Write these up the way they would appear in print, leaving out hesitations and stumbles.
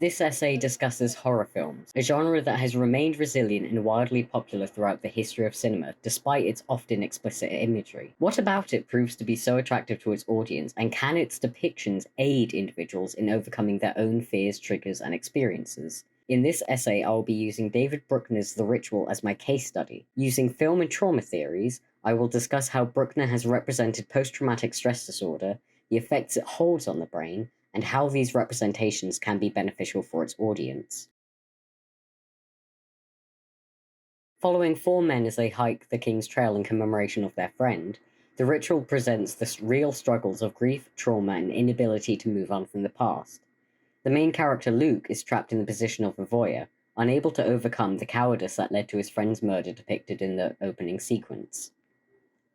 This essay discusses horror films, a genre that has remained resilient and wildly popular throughout the history of cinema, despite its often explicit imagery. What about it proves to be so attractive to its audience, and can its depictions aid individuals in overcoming their own fears, triggers, and experiences? In this essay, I will be using David Bruckner's The Ritual as my case study. Using film and trauma theories, I will discuss how Bruckner has represented post-traumatic stress disorder, the effects it holds on the brain, and how these representations can be beneficial for its audience. Following four men as they hike the King's Trail in commemoration of their friend, The Ritual presents the real struggles of grief, trauma, and inability to move on from the past. The main character, Luke, is trapped in the position of a voyeur, unable to overcome the cowardice that led to his friend's murder depicted in the opening sequence.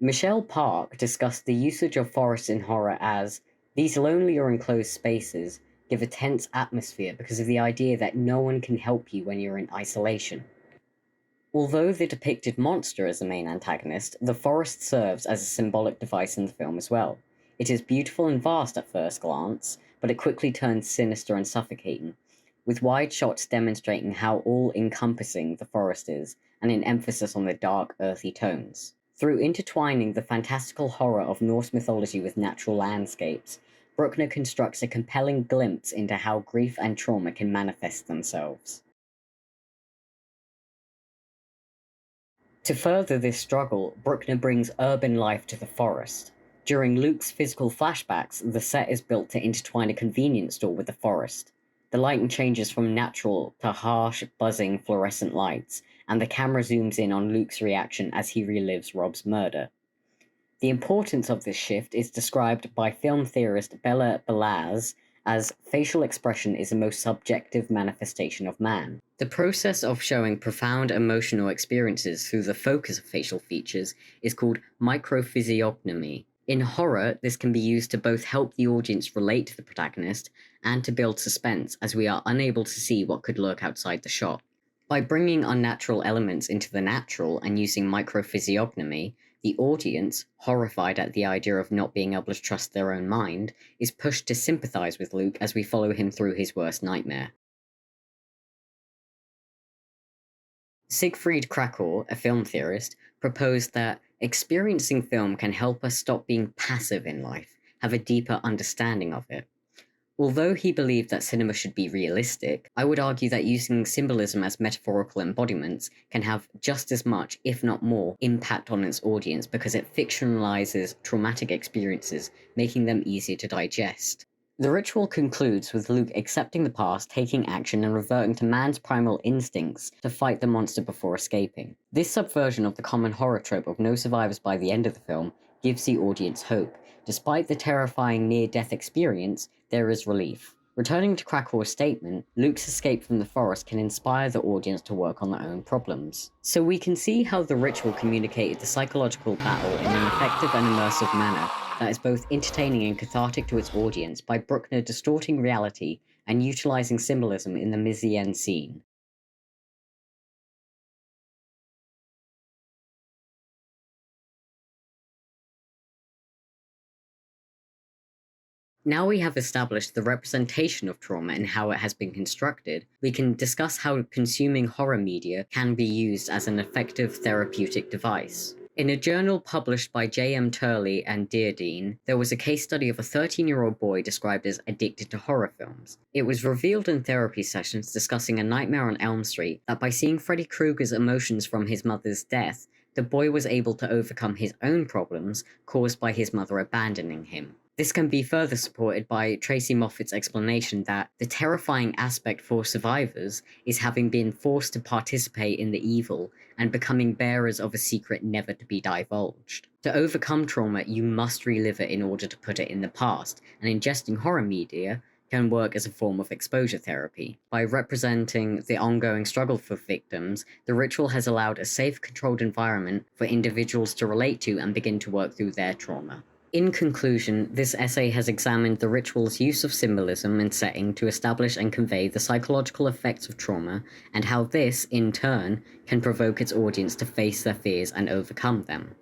Michelle Park discussed the usage of forests in horror as these lonely or enclosed spaces give a tense atmosphere because of the idea that no one can help you when you're in isolation. Although the depicted monster is the main antagonist, the forest serves as a symbolic device in the film as well. It is beautiful and vast at first glance, but it quickly turns sinister and suffocating, with wide shots demonstrating how all-encompassing the forest is, and an emphasis on the dark, earthy tones. Through intertwining the fantastical horror of Norse mythology with natural landscapes, Bruckner constructs a compelling glimpse into how grief and trauma can manifest themselves. To further this struggle, Bruckner brings urban life to the forest. During Luke's physical flashbacks, the set is built to intertwine a convenience store with the forest. The lighting changes from natural to harsh, buzzing fluorescent lights, and the camera zooms in on Luke's reaction as he relives Rob's murder. The importance of this shift is described by film theorist Bella Balaz as facial expression is the most subjective manifestation of man. The process of showing profound emotional experiences through the focus of facial features is called microphysiognomy. In horror, this can be used to both help the audience relate to the protagonist and to build suspense, as we are unable to see what could lurk outside the shot. By bringing unnatural elements into the natural and using microphysiognomy, the audience, horrified at the idea of not being able to trust their own mind, is pushed to sympathize with Luke as we follow him through his worst nightmare. Siegfried Krakow, a film theorist, proposed that experiencing film can help us stop being passive in life, have a deeper understanding of it. Although he believed that cinema should be realistic, I would argue that using symbolism as metaphorical embodiments can have just as much, if not more, impact on its audience because it fictionalizes traumatic experiences, making them easier to digest. The ritual concludes with Luke accepting the past, taking action, and reverting to man's primal instincts to fight the monster before escaping. This subversion of the common horror trope of no survivors by the end of the film gives the audience hope. Despite the terrifying near-death experience, there is relief. Returning to Krakow's statement, Luke's escape from the forest can inspire the audience to work on their own problems. So we can see how the ritual communicated the psychological battle in an effective and immersive manner that is both entertaining and cathartic to its audience by Bruckner distorting reality and utilizing symbolism in the mise-en scene. Now we have established the representation of trauma and how it has been constructed, we can discuss how consuming horror media can be used as an effective therapeutic device. In a journal published by J.M. Turley and Deardean, there was a case study of a 13-year-old boy described as addicted to horror films. It was revealed in therapy sessions discussing A Nightmare on Elm Street that by seeing Freddy Krueger's emotions from his mother's death, the boy was able to overcome his own problems caused by his mother abandoning him. This can be further supported by Tracy Moffat's explanation that the terrifying aspect for survivors is having been forced to participate in the evil and becoming bearers of a secret never to be divulged. To overcome trauma, you must relive it in order to put it in the past, and ingesting horror media can work as a form of exposure therapy. By representing the ongoing struggle for victims, the ritual has allowed a safe, controlled environment for individuals to relate to and begin to work through their trauma. In conclusion, this essay has examined the ritual's use of symbolism and setting to establish and convey the psychological effects of trauma, and how this, in turn, can provoke its audience to face their fears and overcome them.